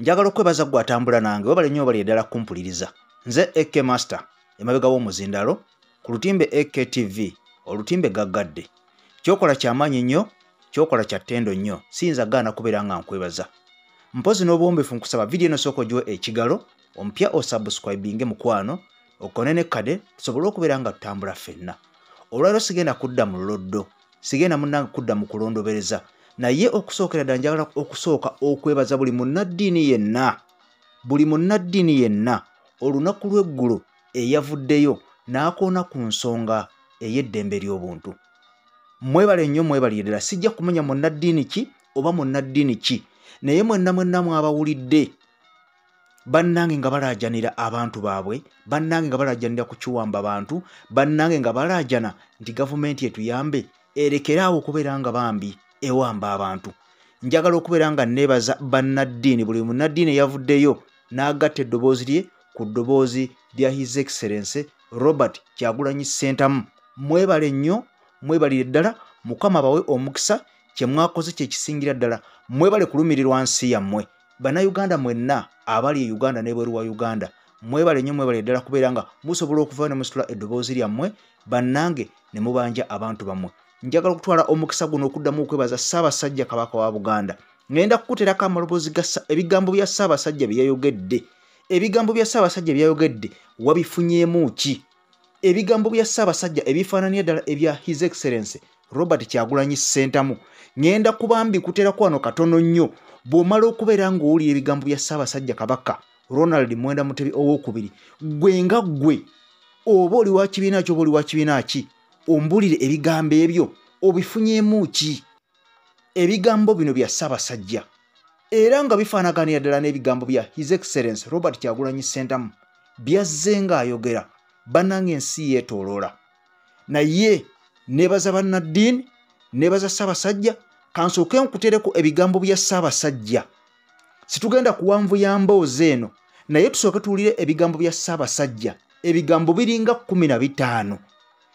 Njagala okwebaza gwe atambula nange webale nnyo bali eddala kumpuliriza. Nze AK Master emabega w'omuzindalo ku lutimbe AK TV olutimbe gaggadde. Kyokola kyamaanyi nnyo, kyokola kya ttendo nnyo, siyinza gaana kubeera nga nkwebaza. Mpozi n'obuwombeefu nkusaba vidiyo eno sooka ogiwe ekigalo, omupya osubscribinge mukwano, okone ne kade tusobole okubeera nga tutambula ffenna. Olwaleero sigenda kudda mu loddo, sigenda munnange kudda mu kulondobereza. Naye okusookera ddala njagala okusooka okwebaza buli munnaddiini yenna olunaku lw'eggulo eyavuddeyo n'akoona ku nsonga ey'eddembe ly'obuntu. Mwebale nnyo mwebalire ddala, sijja kumanya munnaddiini ki oba munnaddiini ki, naye mwenna mwabawulidde bannange nga balaajanira abantu baabwe, bannange nga balaajanira ku kiwamba abantu, bannange nga balaajana nti gavumenti etuyambe erekeraawo okubeera nga bambi ewamba abantu. Njagala okubeera nga neebaza bannaddiini, buli munnaddiini eyavuddeyo n'agatta eddoboozi lye ku ddoboozi lya His Excellency Robert Kyagulanyi Ssentamu. Mwebale nnyo, mwebalire ddala, Mukama bawe omukisa, kye mwakoze kye kisingira ddala, mwebale kulumirirwa nsi yammwe. Bannayuganda mwenna abali e Uganda n'ebweru wa Uganda, mwebale nnyo mwebale ddala kubeera nga musobola okuvayo ne musitula eddoboozi lyammwe bannange ne mubanja abantu bammwe. Njagala okutwala omukisa guno okuddamu okwebaza Ssabasajja Kabaka wa Buganda. Ngenda kukuteerako amaloboozi ga ebigambo bya Ssabasajja bye yayogedde. Ebigambo bya Ssabasajja bye yayogedde wabifunyeemu ki? Ebigambo bya Ssabasajja ebifaananira ddala ebya His Excellency Robert Kyagulanyi Ssentamu. Ngenda kuba mbikuteerako wano katono nnyo. Bw'omala okubeera ng'owulira ebigambo bya Ssabasajja Kabaka Ronald Mwenda Mutebi owookubiri, gwe nga ggwe oba oli wa kibiina ki oba oli wa kibiina ki, ombulire ebigambo ebyo obifunyeemu ki? Ebigambo bino bya Ssabasajja era nga bifaanaganira ddala n'ebigambo bya His Excellency Robert Kyagulanyi Ssentamu byazze ng'ayogera, bannange ensi yeetooloola. Naye neebaza bannaddiini, neebaza Ssabasajja, kansooke nkuteereko ebigambo bya Ssabasajja. Situgenda kuwanvuya mboozi eno, naye tusooke tuwulire ebigambo bya Ssabasajja. Ebigambo biringa 15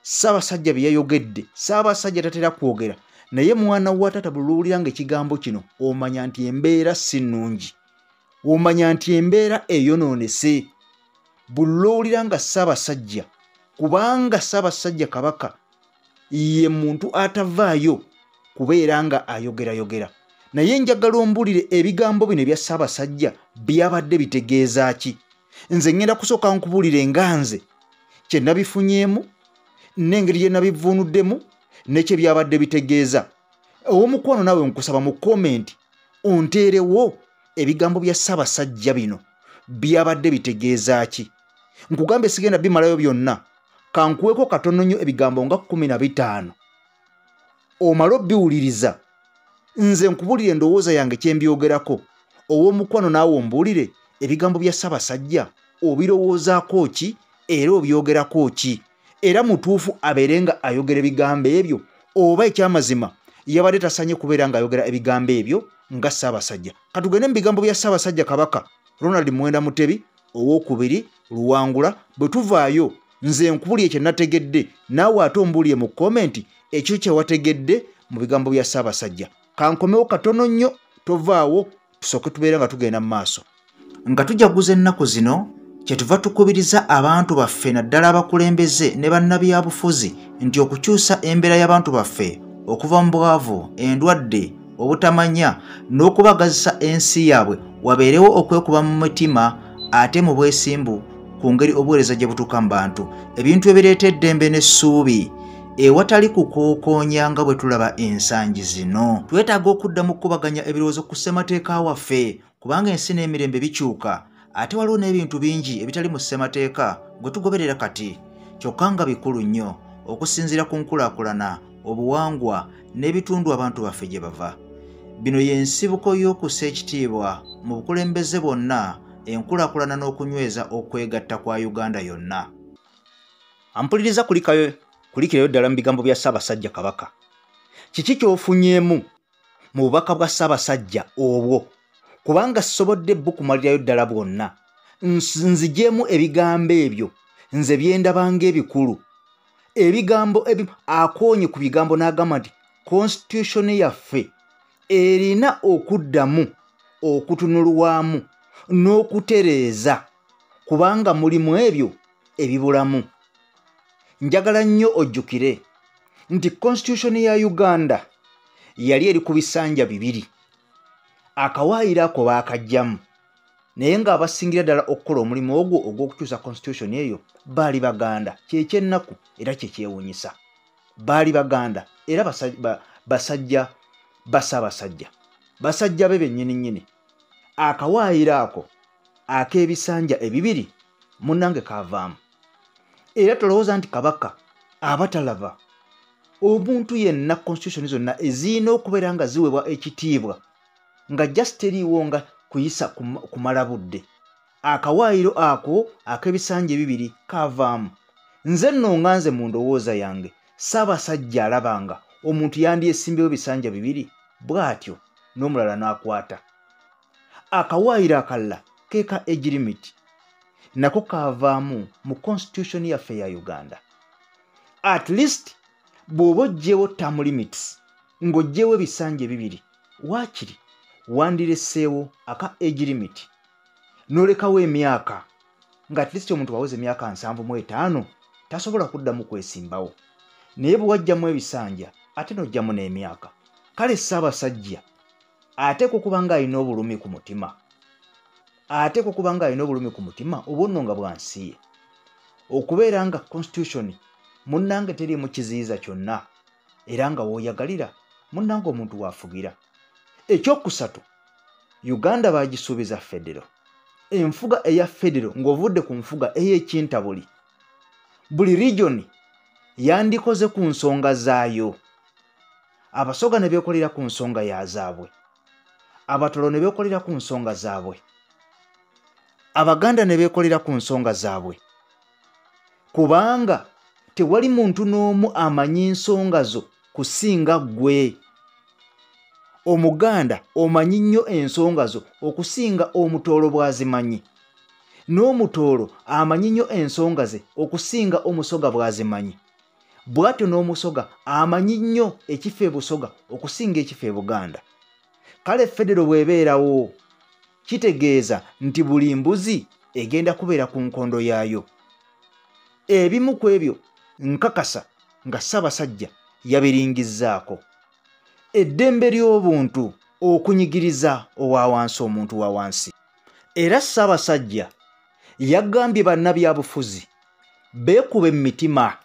Ssabasajja bye yayogedde. Ssabasajja tatera kwogera, naye mwana wa tata buluwulira ng'ekigambo kino omanya nti embeera si nnungi, omanya nti embeera eyonoonese. Buluwulira nga Ssabasajja, kubanga Ssabasajja Kabaka ye muntu atavaayo kubeera nga ayogera. Naye njagala ombulire ebigambo bino bya Ssabasajja byabadde bitegeeza ki. Nze ngenda kusooka nkubulire nga nze kye nabifunyeemu n'engeri gye nabivuunuddemu n'ekye byabadde bitegeeza. Ow'omukwano naawe nkusaba mu komenti onteerewo ebigambo bya Ssabasajja bino byabadde bitegeeza ki. Nkugambe sigenda bimalayo byonna, kankuweko katono nnyo ebigambo nga 15 omala obbiwuliriza, nze nkubulire endowooza yange kye mbyogerako. Ow'omukwano naawe ombuulire ebigambo bya Ssabasajja obirowoozaako ki era obyogerako ki, era mutuufu abeere nga ayogera ebigambo ebyo oba ekyamazima yabadde tasanye kubeera ng'ayogera ebigambo ebyo nga Ssabasajja. Katugende mu bigambo bya Ssabasajja Kabaka Ronald Mwenda Mutebi owookubiri Luwangula. Bwe tuvaayo nze nkubulire kye nategedde, naawe ate ombuulire mu komenti ekyo kye wategedde mu bigambo bya Ssabasajja. Kankomewo katono nnyo, tovaawo tusooke tubeera nga tugenda mu maaso. Nga tujaguza ennaku zino kyetuva tukubiriza abantu baffe naddala abakulembeze ne bannabyabufuzi nti okukyusa embeera y'abantu baffe okuva mu bwavu, endwadde, obutamanya n'okubagazisa ensi yaabwe wabeerewo okwekuba mu mitima ate mu bwesimbu ku ngeri obuweereza gye butuuka mu bantu, ebintu ebireeta eddembe n'essuubi ewatali kukookonya nga bwe tulaba ensangi zino. Twetaaga okuddamu okubaganya ebirowoozo ku ssemateeka waffe, kubanga ensi n'emirembe bikyuka ate waliwo n'ebintu bingi ebitali mu ssemateeka gwe tugoberera kati, kyokka nga bikulu nnyo okusinziira ku nkulaakulana, obuwangwa n'ebitundu abantu baffe gye bava. Bino y'ensibuko y'okussa ekitiibwa mu bukulembeze bwonna, enkulaakulana n'okunyweza okwegatta kwa Uganda yonna. Ampuliriza kulikirayo ddala mu bigambo bya Ssabasajja Kabaka. Kiki ky'ofunyeemu mu bubaka bwa Ssabasajja obwo? Kubanga sisobodde bukumalirayo ddala bwonna, nzigyemu ebigambo ebyo nze byendabanga ebikulu. Ebigambo akoonye ku bigambo n'agamba nti constitution yaffe erina okuddamu okutunulwamu n'okutereeza kubanga mulimu ebyo ebibulamu. Njagala nnyo ojjukire nti constitution ya Uganda yali eri ku bisanja 2. Akawaayiro ako baakajjamu naye ng'abasingira ddala okukola omulimu ogwo ogw'okukyusa constitution eyo baali Baganda. Kyekyennaku era kyekyewuunyisa. Baali Baganda era basajja ssabasajja. Basajja be bennyini. Akawaayiro ako ak'ebisanja 2 munnange kaavaamu. Era tolowooza nti kabaka abatalaba omuntu yenna constitution zonna ezirina okubeera nga ziweebwa ekitiibwa nga just teriiwo nga kuyisa kumala budde. Akawaayiro ako ak'ebisanja 2 kaavaamu. Nze nno nganze mu ndowooza yange Ssaabasajja alabanga omuntu yandyesimbyewo ebisanja 2 bwatyo n'omulala n'akwata. Akawaayiro akalala keeka age limit nako kaavaamu mu constitution yaffe ya Uganda. At least bw'oba oggyewo term limits ng'oggyewo ebisanja 2 waakiri wandireseewo aka age limit n'olekawo emyaka nga at least omuntu waweza emyaka 75 tasobola kuddamu kwesimbawo. Naye bwe wajjamu ebisanja ate n'ojjamu n'emyaka. Kale Ssaabasajja ateekwa okuba ng'alina obulumi ku mutima. Oba nno nga bwansiye okubeera nga constitution munnange teriimu kiziyiza kyonna era nga w'oyagalira munnange omuntu waafugira. Ekyokusatu, Uganda baagisuubiza federo. Enfuga eya federo ng'ovudde ku nfuga ey'ekintabuli. Buli region yandikoze ku nsonga zaayo. Abasoga ne beekolera ku nsonga yazaabwe. Abatolo ne beekolera ku nsonga zaabwe. Abaganda ne beekolera ku nsonga zaabwe. Kubanga tewali muntu n'omu amanyi ensonga zo kusinga ggwe. Omuganda omanyi nnyo ensonga zo okusinga omutoolo bw'azimanyi. N'omutoolo amanyi nnyo ensonga ze okusinga omusoga bw'azimanyi. Bw'atyo n'omusoga amanyi nnyo ekifa e Busoga okusinga ekifa e Buganda. Kale federo bw'ebeerawo kitegeeza nti buli mbuzi egenda kubeera ku nkondo yaayo. Ebimu ku ebyo nkakasa nga Ssaabasajja yabiringizzaako. Eddembe ly'obuntu okunyigiriza owa wansi omuntu wa wansi. Era Ssaabasajja yagambye bannabyabufuzi beekuba emitima.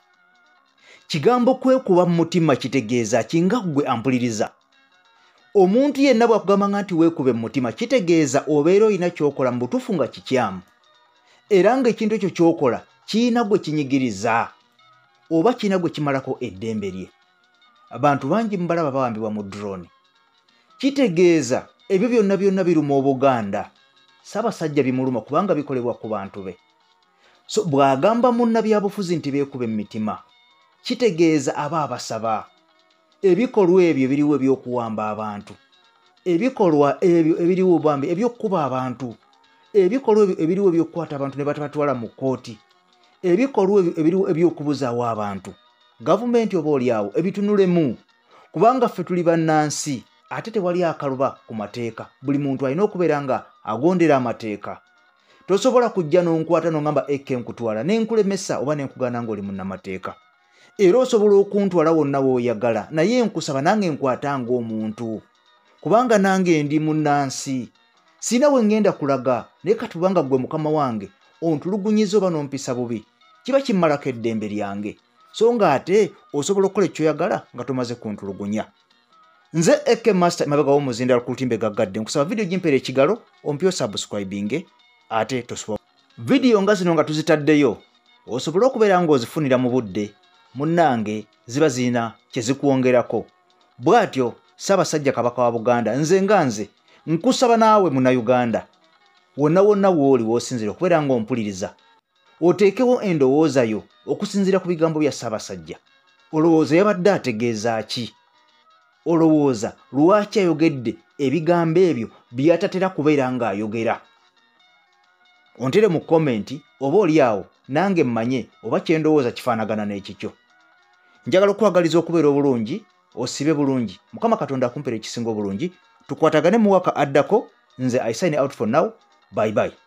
Kigambo kwekuba mu mutima kitegeeza kinga ggwe ampuliriza. Omuntu yenna bw'akugamba nti weekube mu mutima kitegeeza obeera olina ky'okola mu butuufu nga kikyamu. Era ng'ekintu ekyo ky'okola kirina gwe kinyigiriza oba kirina gwe kimalako eddembe lye. Abantu bangi mubalaba bawambibwa mu drone. Kitegeeza ebyo byonna biruma Obuganda. Ssaabasajja bimuluma kubanga bikolebwa ku bantu be. So bw'agamba munnabyabufuzi nti beekube mu mitima kitegeeza aba abasaba. Ebikolwa ebyo biriwo eby'okuwamba abantu. Ebikolwa ebyo ebiriwo bambi eby'okkuba abantu. Ebikolwa ebyo ebiriwo eby'okukwata abantu ne batabatwala mu kkooti. Ebikolwa ebyo ebiriwo eby'okubuzaawo abantu. Gavumenti oba oliawo ebitunulemu kubanga ffe tuli bannansi ate tewali akaluba ku mateeka. Buli muntu alina okubeera nga agondera amateeka. Tosobola kujja n'onkwata n'ongamba nkutwala n'enkulemesa oba n'enkugaana ng'oli munnamateeka. Era osobola okuntwala wonna w'oyagala naye nkusaba nange nkwata ng'omuntu kubanga nange ndi munnansi. Sina we ngenda kulaga naye katubanga ggwe mukama wange ontulugunyiza oba n'ompisa bubi kiba kimmalako eddembe lyange. So nga ate osobola okukola ekyoyagala nga tomaze kuntulugunya. Nze Ekimala mabega w'omuzindaalo ku lutimbe gaggadde nkusaba vidiyo gimpeera ekigalo ompyo subscribing ate tosobola vidiyo nga zino nga tuzitaddeyo osobola okubeera ng'ozifunira mu budde munnange ziba zirina kye zikwongerako. Bw'atyo Ssaabasajja kabaka wa Buganda nze nkusaba naawe Munnayuganda wonna w'oli w'osinzira okubeera ng'ompuliriza oteekewo endowooza yo okusinziira ku bigambo bya Ssaabasajja. Olowooza yabadde ategeeza ki? Olowooza lwaki ayogedde ebigambo ebyo byatatera kubeera ng'ayogera? Ontere mu komenti oba oliawo nange mmanye oba kye ndowooza kifaanagana n'ekikyo. Njagala okwagaliza okubeera obulungi osibe bulungi. Mukama Katonda akumpeera ekisinga obulungi. Tukwatagane mu waka addako nze I sign out for now. Bye bye.